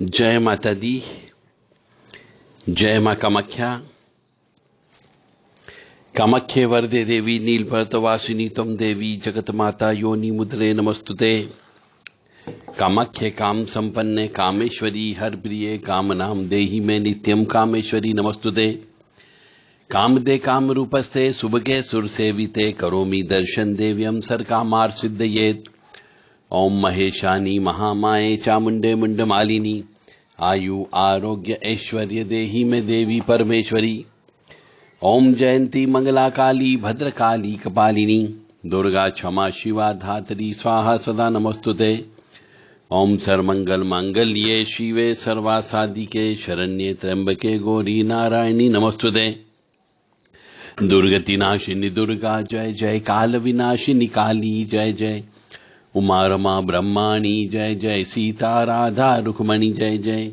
जय माता दी। जय मां कामाख्या। कामाख्ये वरदे देवी नीलपर्वतवासिनी त्वं देवी जगत माता योनि मुद्रे नमस्तुते। कामाख्ये काम संपन्ने कामेश्वरी हर प्रिये कामनाम देहि में नित्यम कामेश्वरी नमस्तुते। कामदे काम रूपस्ते सुभगे सुर सेविते करोमि दर्शन देव्यम सर कामार सिद्धयेत। ओम महेशानी महामाये चामुंडे मुंड मालिनी आयु आरोग्य ऐश्वर्य देहि में देवी परमेश्वरी। ओम जयंती मंगला काली भद्रकाली कपालिनी दुर्गा क्षमा शिवा धात्री स्वाहा सदा नमस्तुते। ओम सर्वमंगल मांगल्ये शिवे सर्वासादिके शरण्ये त्र्यंबके गौरी नारायणी नमस्तुते। दुर्गति नाशिनी दुर्गा जय जय। काल विनाशिनी काली जय जय। उमा रमा ब्रह्माणी जय जय। सीता राधा रुक्मणी जय जय।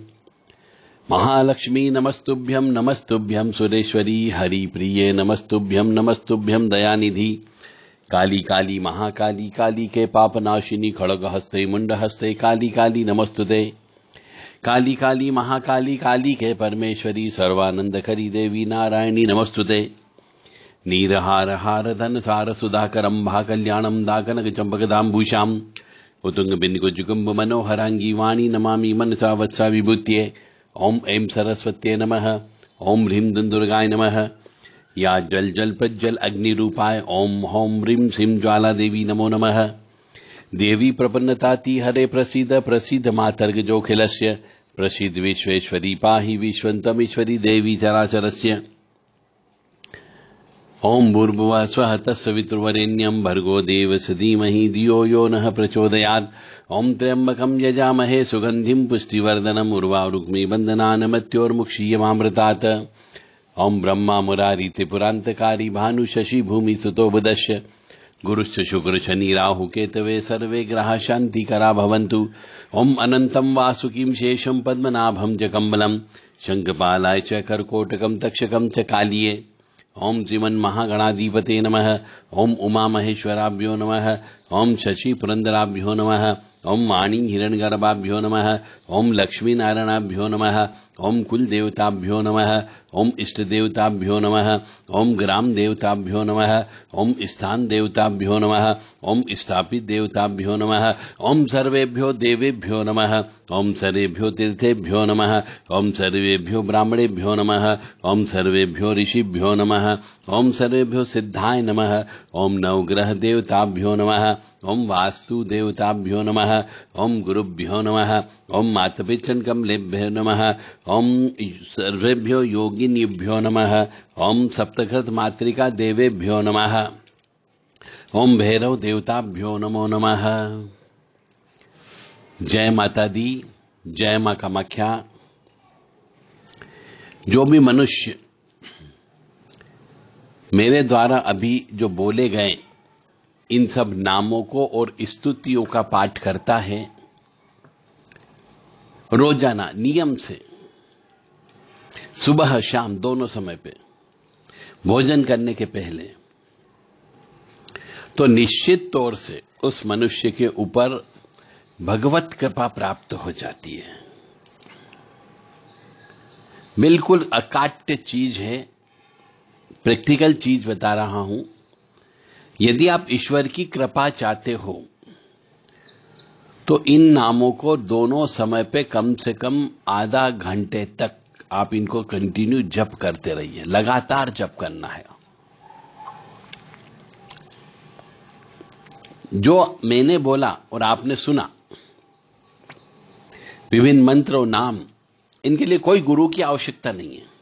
महालक्ष्मी नमस्तुभ्यं सुरेश्वरी हरि प्रिये नमस्तुभ्यं नमस्तुभ्यं दयानिधि। काली काली महाकाली काली के पापनाशिनी खड़ग हस्ते मुंड हस्ते काली काली नमस्तुते। काली काली महाकाली काली के परमेश्वरी सर्वानंद करी देवी नारायणी नमस्तुते। नीरहार हार धन सार सुधाकरं भा कल्याणं दाकनक चंपकदाम्बुषाम् उतुंग बिंदु जुगुम्ब मनोहरांगी वाणी नमामि मनसा वत्सा विभूत्ये। ओम ऐं सरस्वत्ये नमः। ओम ह्रीं दुर्गाय नमः। या जल जल प्रज्वल अग्नि रूपाय ओम होम ह्रीं श्रीं ज्वाला देवी नमो नमः। देवी प्रपन्नताति हरे प्रसीद प्रसीद मातर्गजोखिलस्य प्रसीद विश्वेश्वरी पाहि विश्वन्तमीश्वरी देवी चराचरस्य। ओम भूर्भुवः स्वः तत्सवितुर्वरेण्यं भर्गो देवस्य धीमहि धियो यो नः प्रचोदयात्। ओम त्र्यंबकं यजामहे सुगंधिं पुष्टिवर्धनम् उर्वारुक्मी बन्धनान् मृत्योर्मुक्षीयमामृतात्। ओम ब्रह्मा मुरारी त्रिपुरान्तकारी भानु शशि भूमि सुतो बुधस्य गुरुश्च शुक्र शनि राहु केतवे सर्वे ग्रहाः शान्तिकरा भवन्तु। ओम अनन्तं वासुकीं शेषं पद्मनाभं च कम्बलं शङ्खपालाय च कर्कोटकं तक्षकं च कालिये। ओम श्रीमन्महागणाधिपते नमः। ओम उमा महेश्वराभ्यो नमः। ओम शशि पुरंदराभ्यो नमः। ओम वाणी हिरण्यगर्भाभ्यो नमः। ओम लक्ष्मी नारायणाभ्यो नमः। ओम कुल देवताभ्यो नमः। ओम इष्ट देवताभ्यो नमः। ओम ग्राम देवताभ्यो नमः। ओम स्थान देवताभ्यो नमः। ओम स्थापित देवताभ्यो नमः। ओम सर्वेभ्यो देवेभ्यो नमः। ओम सर्वेभ्यो तीर्थेभ्यो नमः। ओम सर्वेभ्यो ब्राह्मणेभ्यो नमः। ओम सर्वेभ्यो ऋषिभ्यो नमः। ओम सर्वेभ्यो सिद्धाय नमः। ओम नवग्रह देवताभ्यो नमः। ओम वास्तु देवताभ्यो नमः। ओम गुरुभ्यो नमः। ओम मातपितृकमलेभ्यो नमः। ओम सर्वेभ्यो योगिनीभ्यो नमः। ओम सप्तकृत मातृका देवेभ्यो नमः। ओम भैरव देवताभ्यो नमो नमः। जय माता दी। जय मां कामाख्या। जो भी मनुष्य मेरे द्वारा अभी जो बोले गए इन सब नामों को और स्तुतियों का पाठ करता है रोजाना नियम से सुबह शाम दोनों समय पे भोजन करने के पहले, तो निश्चित तौर से उस मनुष्य के ऊपर भगवत कृपा प्राप्त हो जाती है। बिल्कुल अकाट्य चीज है, प्रैक्टिकल चीज बता रहा हूं। यदि आप ईश्वर की कृपा चाहते हो तो इन नामों को दोनों समय पे कम से कम आधा घंटे तक आप इनको कंटिन्यू जप करते रहिए। लगातार जप करना है। जो मैंने बोला और आपने सुना विभिन्न मंत्र और नाम, इनके लिए कोई गुरु की आवश्यकता नहीं है।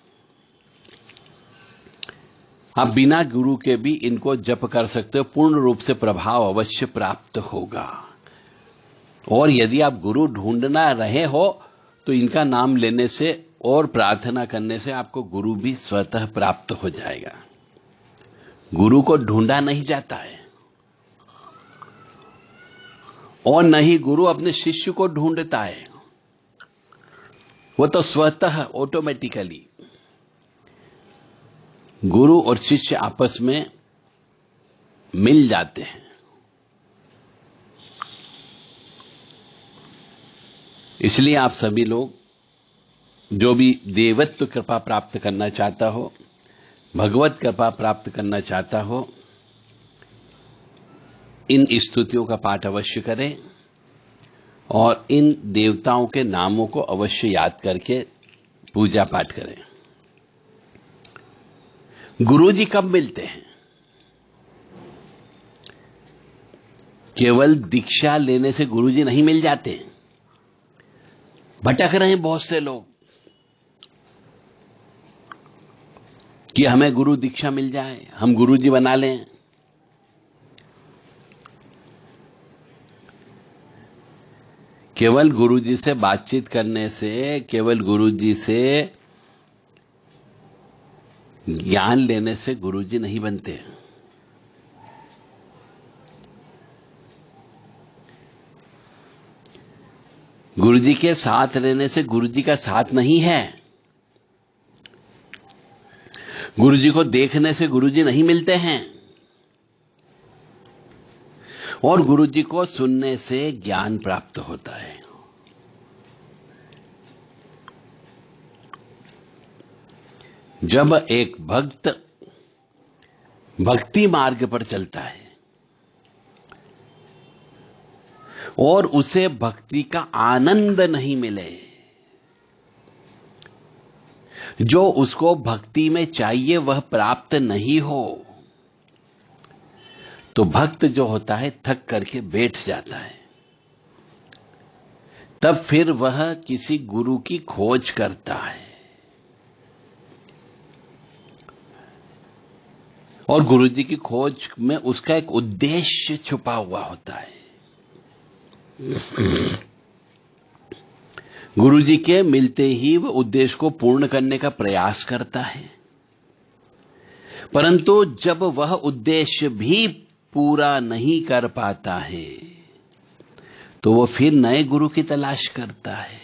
आप बिना गुरु के भी इनको जप कर सकते हो। पूर्ण रूप से प्रभाव अवश्य प्राप्त होगा। और यदि आप गुरु ढूंढना रहे हो तो इनका नाम लेने से और प्रार्थना करने से आपको गुरु भी स्वतः प्राप्त हो जाएगा। गुरु को ढूंढा नहीं जाता है और न ही गुरु अपने शिष्य को ढूंढता है। वो तो स्वतः ऑटोमेटिकली गुरु और शिष्य आपस में मिल जाते हैं। इसलिए आप सभी लोग जो भी देवत्व कृपा प्राप्त करना चाहता हो, भगवत कृपा प्राप्त करना चाहता हो, इन स्तुतियों का पाठ अवश्य करें और इन देवताओं के नामों को अवश्य याद करके पूजा पाठ करें। गुरु जी कब मिलते हैं? केवल दीक्षा लेने से गुरु जी नहीं मिल जाते। भटक रहे हैं बहुत से लोग कि हमें गुरु दीक्षा मिल जाए, हम गुरु जी बना लें। केवल गुरु जी से बातचीत करने से, केवल गुरु जी से ज्ञान लेने से गुरु जी नहीं बनते। गुरु जी के साथ रहने से गुरु जी का साथ नहीं है। गुरु जी को देखने से गुरु जी नहीं मिलते हैं और गुरु जी को सुनने से ज्ञान प्राप्त होता है। जब एक भक्त भक्ति मार्ग पर चलता है और उसे भक्ति का आनंद नहीं मिले, जो उसको भक्ति में चाहिए वह प्राप्त नहीं हो, तो भक्त जो होता है थक करके बैठ जाता है। तब फिर वह किसी गुरु की खोज करता है और गुरु जी की खोज में उसका एक उद्देश्य छुपा हुआ होता है। गुरु जी के मिलते ही वह उद्देश्य को पूर्ण करने का प्रयास करता है, परंतु जब वह उद्देश्य भी पूरा नहीं कर पाता है तो वह फिर नए गुरु की तलाश करता है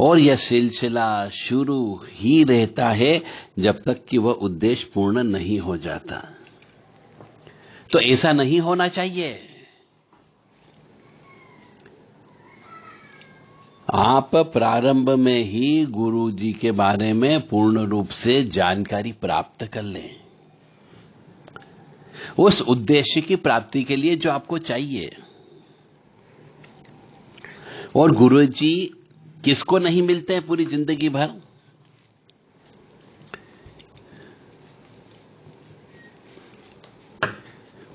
और यह सिलसिला शुरू ही रहता है जब तक कि वह उद्देश्य पूर्ण नहीं हो जाता। तो ऐसा नहीं होना चाहिए। आप प्रारंभ में ही गुरु जी के बारे में पूर्ण रूप से जानकारी प्राप्त कर लें, उस उद्देश्य की प्राप्ति के लिए जो आपको चाहिए। और गुरु जी किसको नहीं मिलते हैं पूरी जिंदगी भर?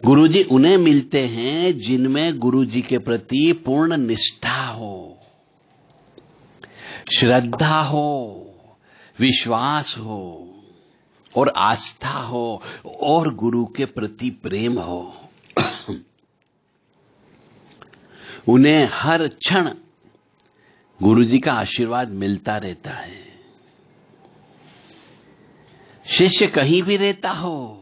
गुरु जी उन्हें मिलते हैं जिनमें गुरु जी के प्रति पूर्ण निष्ठा हो, श्रद्धा हो, विश्वास हो और आस्था हो और गुरु के प्रति प्रेम हो। उन्हें हर क्षण गुरु जी का आशीर्वाद मिलता रहता है। शिष्य कहीं भी रहता हो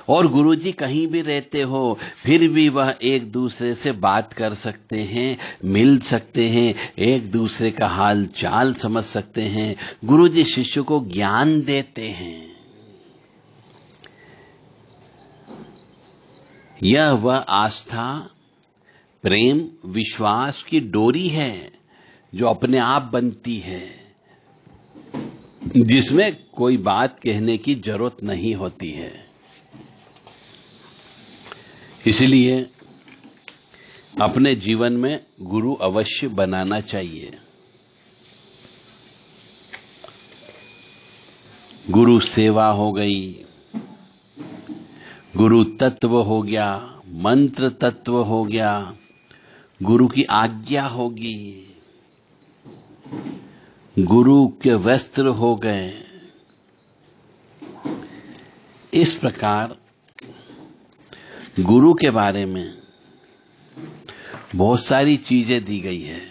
और गुरु जी कहीं भी रहते हो, फिर भी वह एक दूसरे से बात कर सकते हैं, मिल सकते हैं, एक दूसरे का हाल चाल समझ सकते हैं। गुरु जी शिष्य को ज्ञान देते हैं। यह वह आस्था, प्रेम, विश्वास की डोरी है जो अपने आप बनती है, जिसमें कोई बात कहने की जरूरत नहीं होती है। इसलिए अपने जीवन में गुरु अवश्य बनाना चाहिए। गुरु सेवा हो गई, गुरु तत्व हो गया, मंत्र तत्व हो गया, गुरु की आज्ञा होगी, गुरु के वस्त्र हो गए। इस प्रकार गुरु के बारे में बहुत सारी चीजें दी गई है।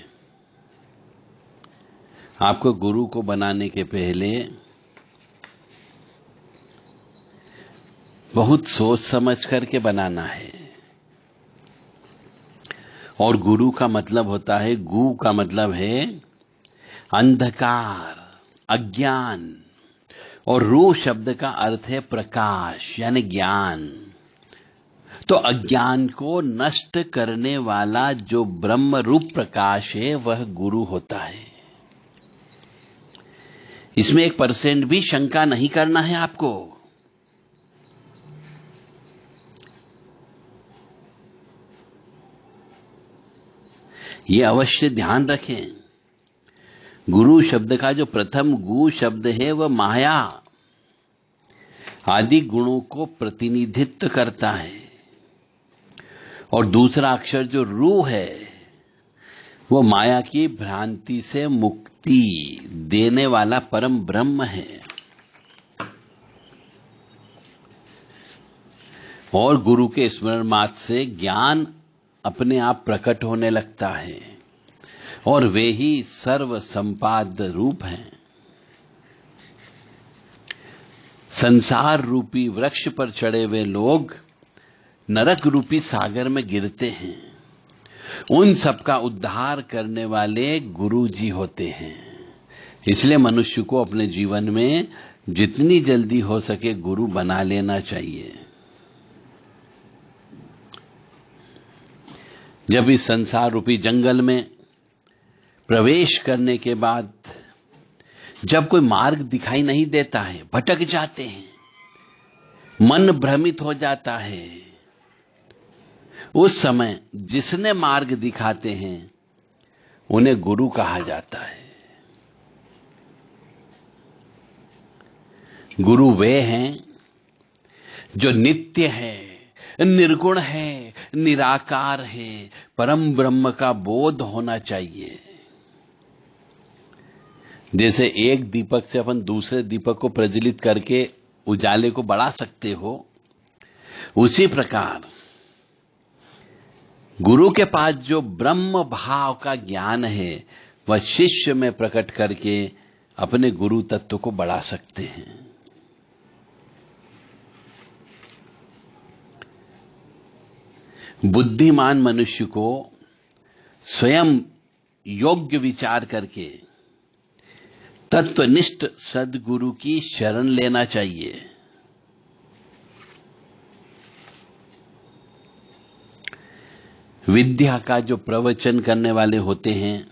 आपको गुरु को बनाने के पहले बहुत सोच समझ करके बनाना है। और गुरु का मतलब होता है, गु का मतलब है अंधकार, अज्ञान, और रू शब्द का अर्थ है प्रकाश यानी ज्ञान। तो अज्ञान को नष्ट करने वाला जो ब्रह्म रूप प्रकाश है वह गुरु होता है। इसमें 1% भी शंका नहीं करना है आपको। यह अवश्य ध्यान रखें। गुरु शब्द का जो प्रथम गु शब्द है वह माया आदि गुणों को प्रतिनिधित्व करता है, और दूसरा अक्षर जो रू है वो माया की भ्रांति से मुक्ति देने वाला परम ब्रह्म है। और गुरु के स्मरण मात्र से ज्ञान अपने आप प्रकट होने लगता है, और वे ही सर्व संपाद रूप हैं। संसार रूपी वृक्ष पर चढ़े हुए लोग नरक रूपी सागर में गिरते हैं, उन सबका उद्धार करने वाले गुरु जी होते हैं। इसलिए मनुष्य को अपने जीवन में जितनी जल्दी हो सके गुरु बना लेना चाहिए। जब इस संसार रूपी जंगल में प्रवेश करने के बाद जब कोई मार्ग दिखाई नहीं देता है, भटक जाते हैं, मन भ्रमित हो जाता है, उस समय जिसने मार्ग दिखाते हैं उन्हें गुरु कहा जाता है। गुरु वे हैं जो नित्य है, निर्गुण है, निराकार है, परम ब्रह्म का बोध होना चाहिए। जैसे एक दीपक से अपन दूसरे दीपक को प्रज्वलित करके उजाले को बढ़ा सकते हो, उसी प्रकार गुरु के पास जो ब्रह्म भाव का ज्ञान है वह शिष्य में प्रकट करके अपने गुरु तत्व को बढ़ा सकते हैं। बुद्धिमान मनुष्य को स्वयं योग्य विचार करके तत्वनिष्ठ सद्गुरु की शरण लेना चाहिए। विद्या का जो प्रवचन करने वाले होते हैं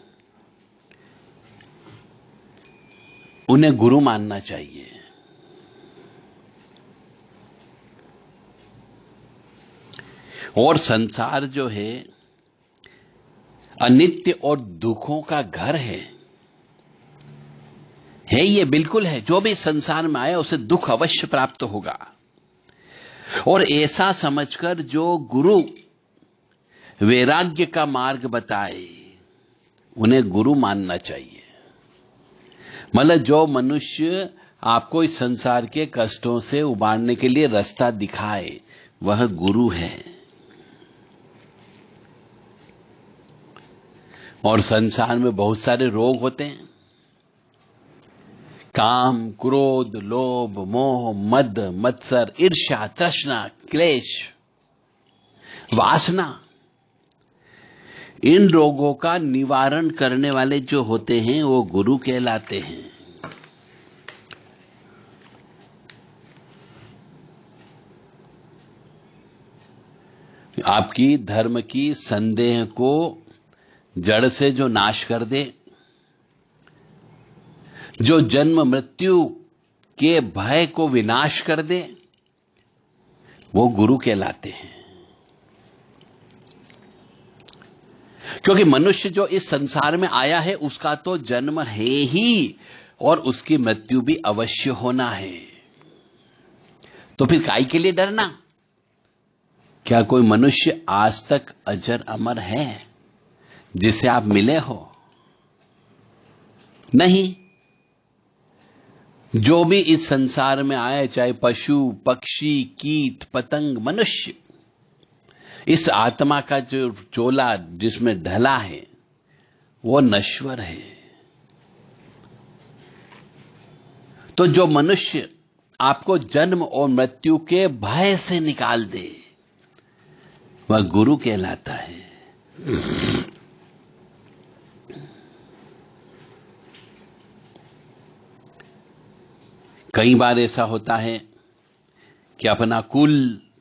उन्हें गुरु मानना चाहिए। और संसार जो है अनित्य और दुखों का घर है, ये बिल्कुल है। जो भी संसार में आया उसे दुख अवश्य प्राप्त होगा, और ऐसा समझकर जो गुरु वैराग्य का मार्ग बताए उन्हें गुरु मानना चाहिए। मतलब जो मनुष्य आपको इस संसार के कष्टों से उबारने के लिए रास्ता दिखाए वह गुरु है। और संसार में बहुत सारे रोग होते हैं, काम, क्रोध, लोभ, मोह, मद, मत्सर, ईर्ष्या, तृष्णा, क्लेश, वासना। इन रोगों का निवारण करने वाले जो होते हैं वो गुरु कहलाते हैं। आपकी धर्म की संदेह को जड़ से जो नाश कर दे, जो जन्म मृत्यु के भय को विनाश कर दे, वो गुरु कहलाते हैं। क्योंकि मनुष्य जो इस संसार में आया है उसका तो जन्म है ही, और उसकी मृत्यु भी अवश्य होना है। तो फिर काहे के लिए डरना? क्या कोई मनुष्य आज तक अजर अमर है जिससे आप मिले हो? नहीं। जो भी इस संसार में आए, चाहे पशु, पक्षी, कीट, पतंग, मनुष्य, इस आत्मा का जो चोला जिसमें ढला है वो नश्वर है। तो जो मनुष्य आपको जन्म और मृत्यु के भय से निकाल दे वह गुरु कहलाता है। कई बार ऐसा होता है कि अपना कुल,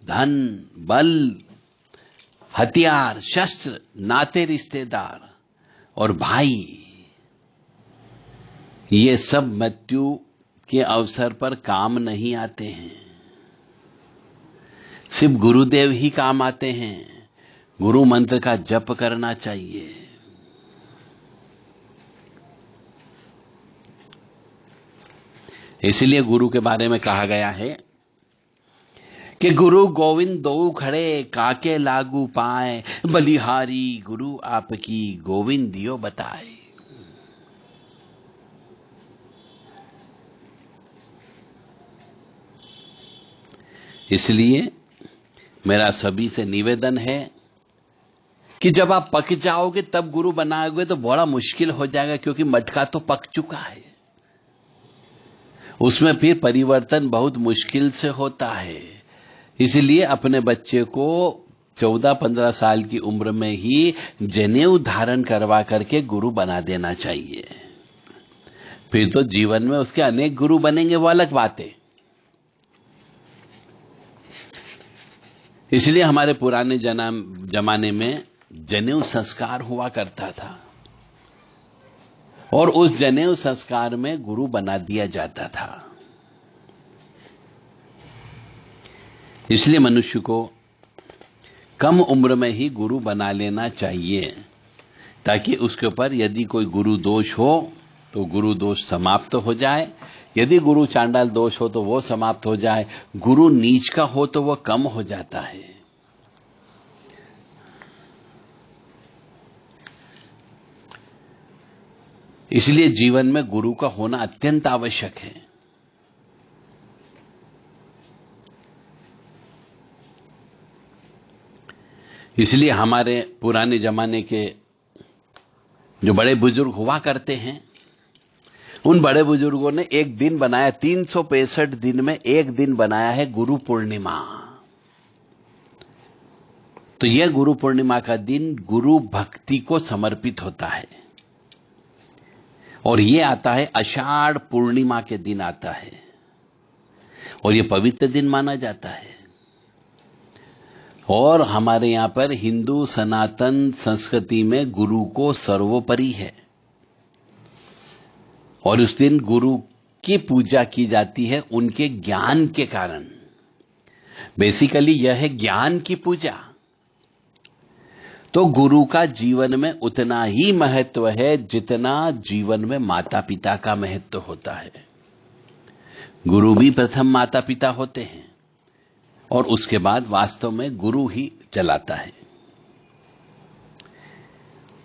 धन, बल, हथियार, शस्त्र, नाते रिश्तेदार और भाई, ये सब मृत्यु के अवसर पर काम नहीं आते हैं। सिर्फ गुरुदेव ही काम आते हैं। गुरु मंत्र का जप करना चाहिए। इसलिए गुरु के बारे में कहा गया है कि गुरु गोविंद दो खड़े, काके लागू पाए, बलिहारी गुरु आपकी गोविंद दियो बताए। इसलिए मेरा सभी से निवेदन है कि जब आप पक जाओगे तब गुरु बनाओगे तो बड़ा मुश्किल हो जाएगा, क्योंकि मटका तो पक चुका है। उसमें फिर परिवर्तन बहुत मुश्किल से होता है। इसलिए अपने बच्चे को 14-15 साल की उम्र में ही जनेऊ धारण करवा करके गुरु बना देना चाहिए। फिर तो जीवन में उसके अनेक गुरु बनेंगे, वो अलग बात है। इसलिए हमारे पुराने जमाने में जनेऊ संस्कार हुआ करता था और उस जनेऊ संस्कार में गुरु बना दिया जाता था। इसलिए मनुष्य को कम उम्र में ही गुरु बना लेना चाहिए, ताकि उसके ऊपर यदि कोई गुरु दोष हो तो गुरु दोष समाप्त हो जाए, यदि गुरु चांडाल दोष हो तो वो समाप्त हो जाए, गुरु नीच का हो तो वो कम हो जाता है। इसलिए जीवन में गुरु का होना अत्यंत आवश्यक है। इसलिए हमारे पुराने जमाने के जो बड़े बुजुर्ग हुआ करते हैं, उन बड़े बुजुर्गों ने एक दिन बनाया, 365 दिन में एक दिन बनाया है गुरु पूर्णिमा। तो यह गुरु पूर्णिमा का दिन गुरु भक्ति को समर्पित होता है और यह आता है आषाढ़ पूर्णिमा के दिन आता है और यह पवित्र दिन माना जाता है। और हमारे यहां पर हिंदू सनातन संस्कृति में गुरु को सर्वोपरि है और उस दिन गुरु की पूजा की जाती है उनके ज्ञान के कारण। बेसिकली यह है ज्ञान की पूजा। तो गुरु का जीवन में उतना ही महत्व है जितना जीवन में माता पिता का महत्व होता है। गुरु भी प्रथम माता पिता होते हैं और उसके बाद वास्तव में गुरु ही चलाता है।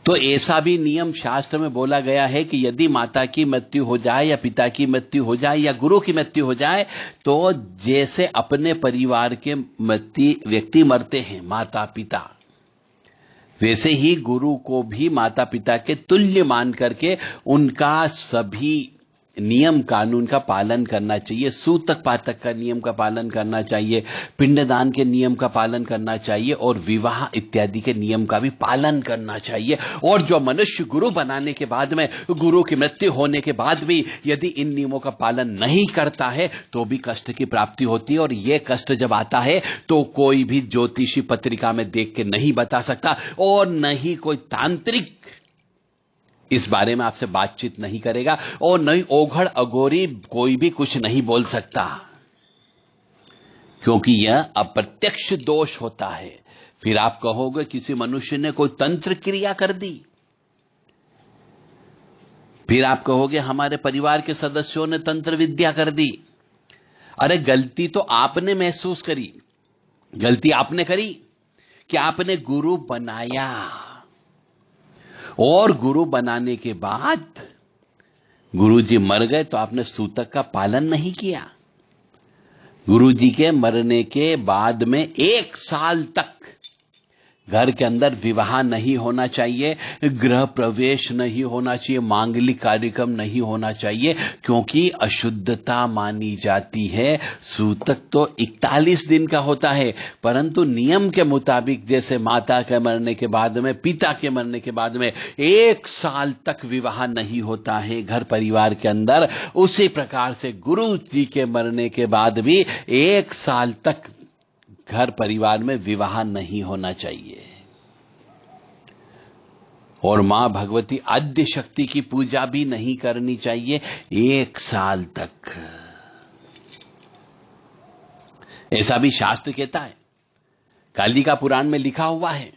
तो ऐसा भी नियम शास्त्र में बोला गया है कि यदि माता की मृत्यु हो जाए या पिता की मृत्यु हो जाए या गुरु की मृत्यु हो जाए, तो जैसे अपने परिवार के व्यक्ति मरते हैं माता पिता, वैसे ही गुरु को भी माता पिता के तुल्य मान करके उनका सभी नियम कानून का पालन करना चाहिए। सूतक पातक का नियम का पालन करना चाहिए, पिंडदान के नियम का पालन करना चाहिए और विवाह इत्यादि के नियम का भी पालन करना चाहिए। और जो मनुष्य गुरु बनाने के बाद में, गुरु की मृत्यु होने के बाद भी यदि इन नियमों का पालन नहीं करता है तो भी कष्ट की प्राप्ति होती है। और यह कष्ट जब आता है तो कोई भी ज्योतिषी पत्रिका में देख के नहीं बता सकता और न ही कोई तांत्रिक इस बारे में आपसे बातचीत नहीं करेगा और नहीं ओघड़ अघोरी कोई भी कुछ नहीं बोल सकता, क्योंकि यह अप्रत्यक्ष दोष होता है। फिर आप कहोगे किसी मनुष्य ने कोई तंत्र क्रिया कर दी, फिर आप कहोगे हमारे परिवार के सदस्यों ने तंत्र विद्या कर दी। अरे गलती तो आपने महसूस करी, गलती आपने करी कि आपने गुरु बनाया और गुरु बनाने के बाद गुरुजी मर गए तो आपने सूतक का पालन नहीं किया। गुरुजी के मरने के बाद में 1 साल तक घर के अंदर विवाह नहीं होना चाहिए, गृह प्रवेश नहीं होना चाहिए, मांगलिक कार्यक्रम नहीं होना चाहिए, क्योंकि अशुद्धता मानी जाती है। सूतक तो 41 दिन का होता है, परंतु नियम के मुताबिक जैसे माता के मरने के बाद में, पिता के मरने के बाद में 1 साल तक विवाह नहीं होता है घर परिवार के अंदर, उसी प्रकार से गुरु जी के मरने के बाद भी 1 साल तक घर परिवार में विवाह नहीं होना चाहिए। और मां भगवती आद्य शक्ति की पूजा भी नहीं करनी चाहिए 1 साल तक। ऐसा भी शास्त्र कहता है, कालिका पुराण में लिखा हुआ है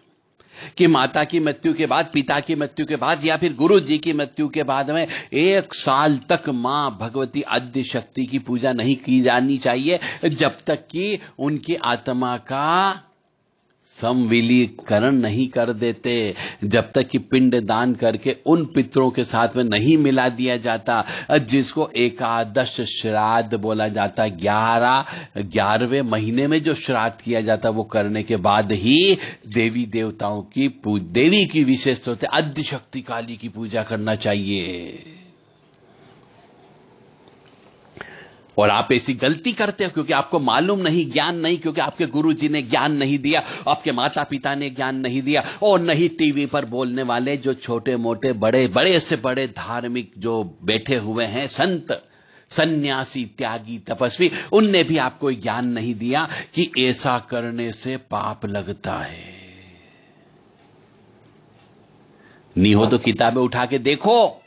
कि माता की मृत्यु के बाद, पिता की मृत्यु के बाद या फिर गुरु जी की मृत्यु के बाद में 1 साल तक मां भगवती आद्य शक्ति की पूजा नहीं की जानी चाहिए, जब तक कि उनकी आत्मा का संविलीकरण नहीं कर देते, जब तक कि पिंड दान करके उन पितरों के साथ में नहीं मिला दिया जाता, जिसको एकादश श्राद्ध बोला जाता। 11वें महीने में जो श्राद्ध किया जाता, वो करने के बाद ही देवी देवताओं की देवी की विशेषता होती है, आद्य शक्ति काली की पूजा करना चाहिए। और आप ऐसी गलती करते हो क्योंकि आपको मालूम नहीं, ज्ञान नहीं, क्योंकि आपके गुरु जी ने ज्ञान नहीं दिया, आपके माता पिता ने ज्ञान नहीं दिया, और नहीं टीवी पर बोलने वाले जो छोटे मोटे बड़े से बड़े धार्मिक जो बैठे हुए हैं, संत सन्यासी त्यागी तपस्वी, उनने भी आपको ज्ञान नहीं दिया कि ऐसा करने से पाप लगता है। नहीं हो तो किताबें उठा के देखो,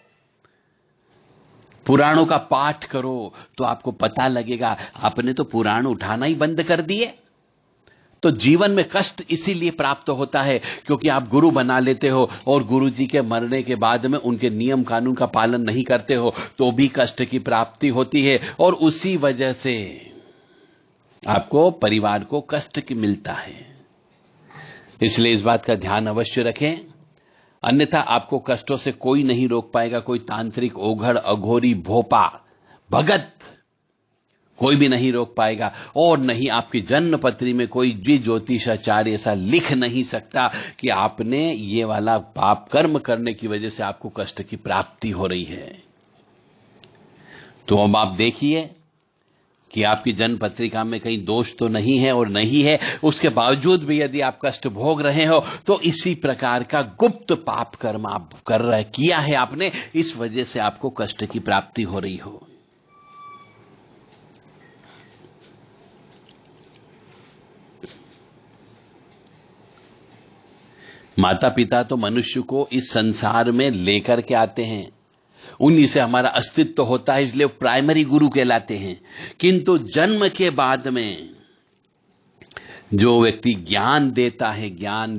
पुराणों का पाठ करो तो आपको पता लगेगा। आपने तो पुराण उठाना ही बंद कर दिए। तो जीवन में कष्ट इसीलिए प्राप्त होता है क्योंकि आप गुरु बना लेते हो और गुरु जी के मरने के बाद में उनके नियम कानून का पालन नहीं करते हो तो भी कष्ट की प्राप्ति होती है, और उसी वजह से आपको, परिवार को कष्ट की मिलता है। इसलिए इस बात का ध्यान अवश्य रखें, अन्यथा आपको कष्टों से कोई नहीं रोक पाएगा। कोई तांत्रिक, ओघड़, अघोरी, भोपा, भगत कोई भी नहीं रोक पाएगा, और नहीं आपकी जन्म पत्री में कोई भी ज्योतिषाचार्य ऐसा लिख नहीं सकता कि आपने ये वाला पाप कर्म करने की वजह से आपको कष्ट की प्राप्ति हो रही है। तो अब आप देखिए कि आपकी जन्म पत्रिका में कहीं दोष तो नहीं है, और नहीं है उसके बावजूद भी यदि आप कष्ट भोग रहे हो तो इसी प्रकार का गुप्त पाप कर्म आप किया है आपने, इस वजह से आपको कष्ट की प्राप्ति हो रही हो। माता पिता तो मनुष्य को इस संसार में लेकर के आते हैं, उन्हीं से हमारा अस्तित्व होता है, इसलिए प्राइमरी गुरु कहलाते हैं। किंतु जन्म के बाद में जो व्यक्ति ज्ञान देता है, ज्ञान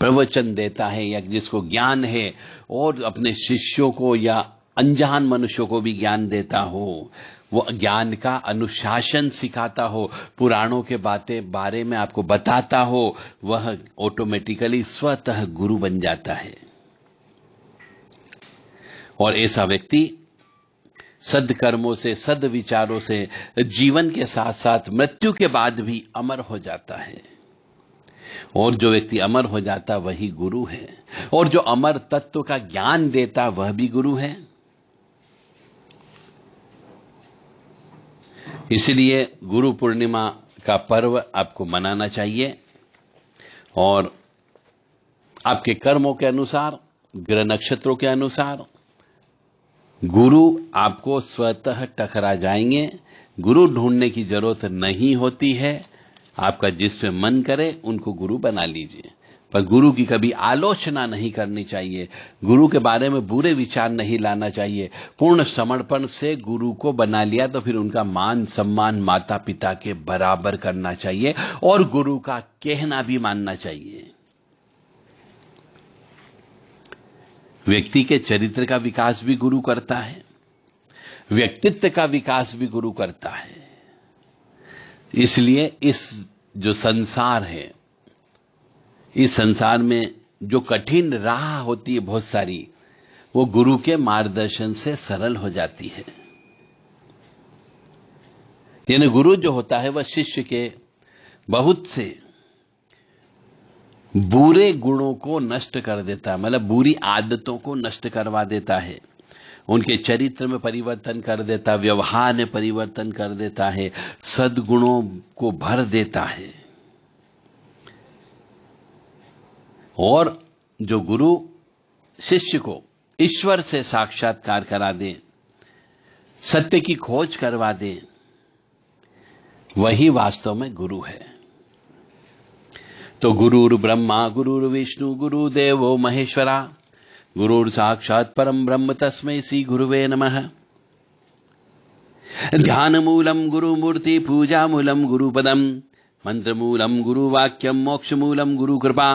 प्रवचन देता है, या जिसको ज्ञान है और अपने शिष्यों को या अनजान मनुष्यों को भी ज्ञान देता हो, वो ज्ञान का अनुशासन सिखाता हो, पुराणों के बारे में आपको बताता हो, वह ऑटोमेटिकली स्वतः गुरु बन जाता है। और ऐसा व्यक्ति सद्कर्मों से, सद्विचारों से जीवन के साथ साथ मृत्यु के बाद भी अमर हो जाता है। और जो व्यक्ति अमर हो जाता वही गुरु है, और जो अमर तत्व का ज्ञान देता वह भी गुरु है। इसलिए गुरु पूर्णिमा का पर्व आपको मनाना चाहिए, और आपके कर्मों के अनुसार, ग्रह नक्षत्रों के अनुसार गुरु आपको स्वतः टकरा जाएंगे। गुरु ढूंढने की जरूरत नहीं होती है, आपका जिस पे मन करे उनको गुरु बना लीजिए, पर गुरु की कभी आलोचना नहीं करनी चाहिए, गुरु के बारे में बुरे विचार नहीं लाना चाहिए। पूर्ण समर्पण से गुरु को बना लिया तो फिर उनका मान सम्मान माता पिता के बराबर करना चाहिए, और गुरु का कहना भी मानना चाहिए। व्यक्ति के चरित्र का विकास भी गुरु करता है, व्यक्तित्व का विकास भी गुरु करता है। इसलिए इस जो संसार है, इस संसार में जो कठिन राह होती है बहुत सारी, वो गुरु के मार्गदर्शन से सरल हो जाती है। यानी गुरु जो होता है वह शिष्य के बहुत से बुरे गुणों को नष्ट कर देता है, मतलब बुरी आदतों को नष्ट करवा देता है, उनके चरित्र में परिवर्तन कर देता है, व्यवहार में परिवर्तन कर देता है, सद्गुणों को भर देता है। और जो गुरु शिष्य को ईश्वर से साक्षात्कार करा दे, सत्य की खोज करवा दे, वही वास्तव में गुरु है। तो गुरुर् ब्रह्मा गुरुर्विष्णु गुरुदेवो महेश्वरा गुरुर् साक्षात् परम ब्रह्म तस्मै श्री गुरुवे नमः। ध्यानमूलं गुरुमूर्ति पूजामूलं गुरुपदम् मंत्रमूलं गुरुवाक्यं मोक्षमूलं गुरुकृपा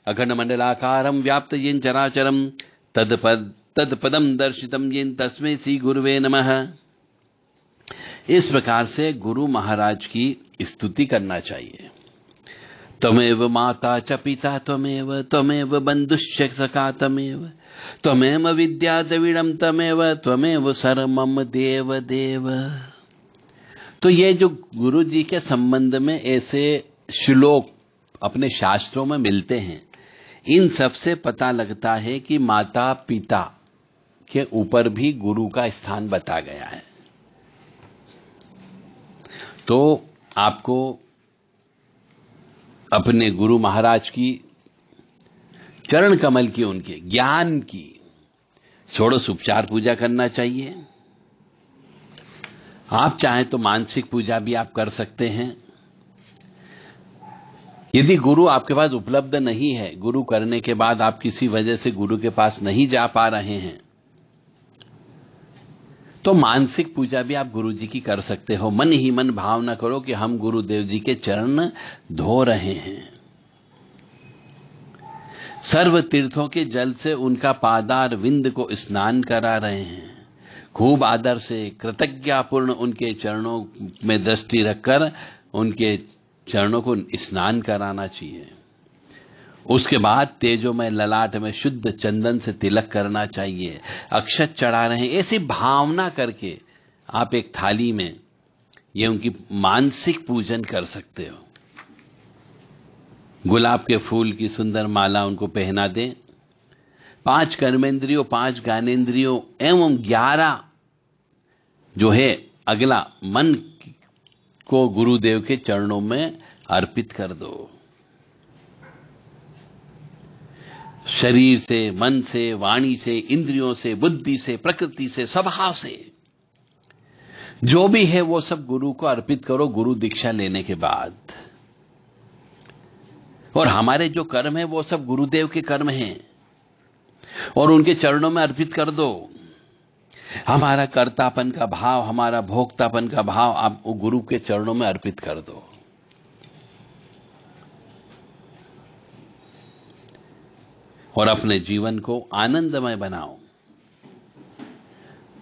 अखंडमंडलाकारं व्याप्त येन चराचरं तत्पदं दर्शितं येन तस्मै श्री गुरुवे नमः। इस प्रकार से गुरु महाराज की स्तुति करना चाहिए। त्वमेव माता च पिता त्वमेव बंधुश्च सखा त्वमेव विद्या द्रविड़ं त्वमेव सर्वमम देव देव। तो ये जो गुरु जी के संबंध में ऐसे श्लोक अपने शास्त्रों में मिलते हैं, इन सब से पता लगता है कि माता पिता के ऊपर भी गुरु का स्थान बता गया है। तो आपको अपने गुरु महाराज की चरण कमल की, उनके ज्ञान की षोडश उपचार पूजा करना चाहिए। आप चाहें तो मानसिक पूजा भी आप कर सकते हैं। यदि गुरु आपके पास उपलब्ध नहीं है, गुरु करने के बाद आप किसी वजह से गुरु के पास नहीं जा पा रहे हैं, तो मानसिक पूजा भी आप गुरु जी की कर सकते हो। मन ही मन भावना करो कि हम गुरुदेव जी के चरण धो रहे हैं, सर्व तीर्थों के जल से उनका पादार विंद को स्नान करा रहे हैं। खूब आदर से कृतज्ञतापूर्ण उनके चरणों में दृष्टि रखकर उनके चरणों को स्नान कराना चाहिए। उसके बाद तेजोमय ललाट में शुद्ध चंदन से तिलक करना चाहिए। अक्षत चढ़ा रहे हैं, ऐसी भावना करके आप एक थाली में ये उनकी मानसिक पूजन कर सकते हो। गुलाब के फूल की सुंदर माला उनको पहना दें। 5 कर्मेंद्रियों, 5 ज्ञानेंद्रियों एवं 11 जो है अगला मन को गुरुदेव के चरणों में अर्पित कर दो। शरीर से, मन से, वाणी से, इंद्रियों से, बुद्धि से, प्रकृति से, स्वभाव से जो भी है वो सब गुरु को अर्पित करो गुरु दीक्षा लेने के बाद। और हमारे जो कर्म है वो सब गुरुदेव के कर्म हैं और उनके चरणों में अर्पित कर दो। हमारा कर्तापन का भाव, हमारा भोक्तापन का भाव आप गुरु के चरणों में अर्पित कर दो। और अपने जीवन को आनंदमय बनाओ।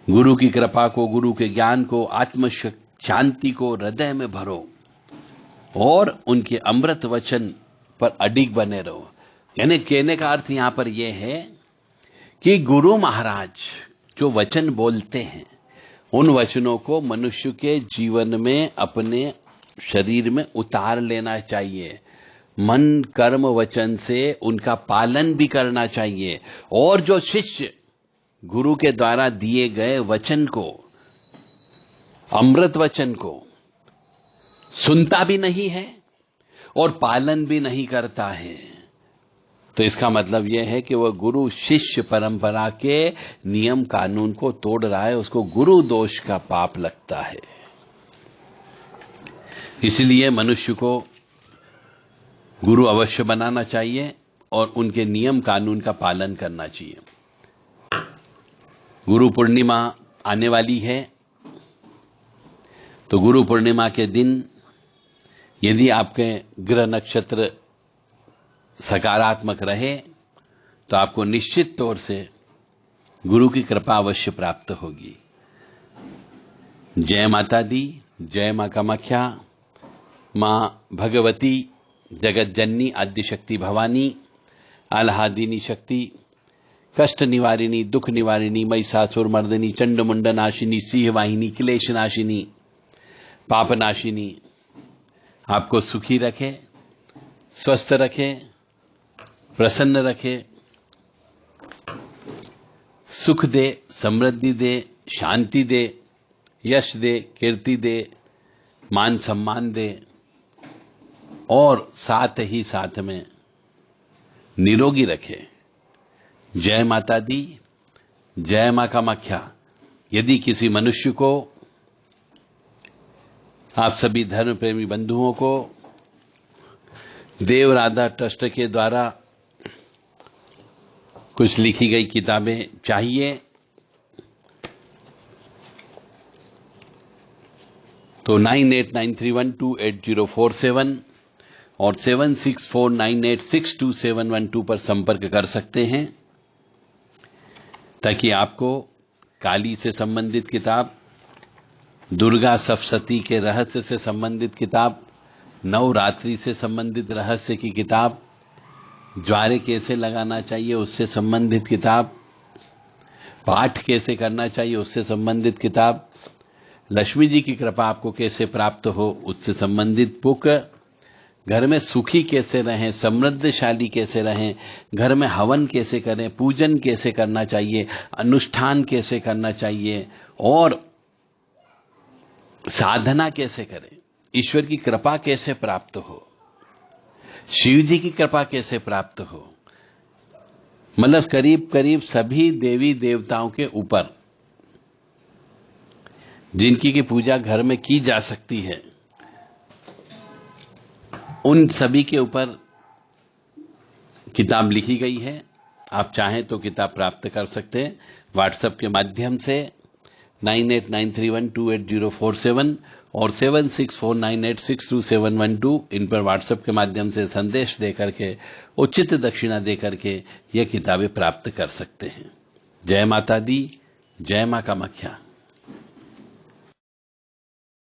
गुरु की कृपा को, गुरु के ज्ञान को, आत्म शांति को हृदय में भरो और उनके अमृत वचन पर अडिग बने रहो। यानी कहने का अर्थ यहां पर यह है कि गुरु महाराज जो वचन बोलते हैं, उन वचनों को मनुष्य के जीवन में अपने शरीर में उतार लेना चाहिए। मन, कर्म, वचन से उनका पालन भी करना चाहिए। और जो शिष्य गुरु के द्वारा दिए गए वचन को, अमृत वचन को सुनता भी नहीं है और पालन भी नहीं करता है, तो इसका मतलब यह है कि वह गुरु शिष्य परंपरा के नियम कानून को तोड़ रहा है, उसको गुरु दोष का पाप लगता है। इसलिए मनुष्य को गुरु अवश्य बनाना चाहिए और उनके नियम कानून का पालन करना चाहिए। गुरु पूर्णिमा आने वाली है, तो गुरु पूर्णिमा के दिन यदि आपके ग्रह नक्षत्र सकारात्मक रहे तो आपको निश्चित तौर से गुरु की कृपा अवश्य प्राप्त होगी। जय माता दी, जय मां कामाख्या, मां भगवती जगत जननी आद्य शक्ति भवानी, आह्लादिनी शक्ति, कष्ट निवारिणी, दुख निवारिणी, महिषासुर मर्दिनी, चंड मुंड नाशिनी, सिंह वाहिनी, क्लेश नाशिनी, पाप नाशिनी आपको सुखी रखे, स्वस्थ रखे, प्रसन्न रखे, सुख दे, समृद्धि दे, शांति दे, यश दे, कीर्ति दे, मान सम्मान दे और साथ ही साथ में निरोगी रखे। जय माता दी, जय मां कामाख्या। यदि किसी मनुष्य को, आप सभी धर्म प्रेमी बंधुओं को देव राधा ट्रस्ट के द्वारा कुछ लिखी गई किताबें चाहिए तो 9893128047 और 7649862712 पर संपर्क कर सकते हैं, ताकि आपको काली से संबंधित किताब, दुर्गा सप्तशती के रहस्य से संबंधित किताब, नवरात्रि से संबंधित रहस्य की किताब, ज्वारे कैसे लगाना चाहिए उससे संबंधित किताब, पाठ कैसे करना चाहिए उससे संबंधित किताब, लक्ष्मी जी की कृपा आपको कैसे प्राप्त हो उससे संबंधित बुक, घर में सुखी कैसे रहें, समृद्धशाली कैसे रहें, घर में हवन कैसे करें, पूजन कैसे करना चाहिए, अनुष्ठान कैसे करना चाहिए और साधना कैसे करें, ईश्वर की कृपा कैसे प्राप्त हो, शिव जी की कृपा कैसे प्राप्त हो, मतलब करीब करीब सभी देवी देवताओं के ऊपर जिनकी की पूजा घर में की जा सकती है, उन सभी के ऊपर किताब लिखी गई है। आप चाहें तो किताब प्राप्त कर सकते हैं व्हाट्सएप के माध्यम से 9893128047 और 7649862712 इन पर व्हाट्सएप के माध्यम से संदेश देकर के उचित दक्षिणा देकर के ये किताबें प्राप्त कर सकते हैं। जय माता दी, जय मां कामाख्या।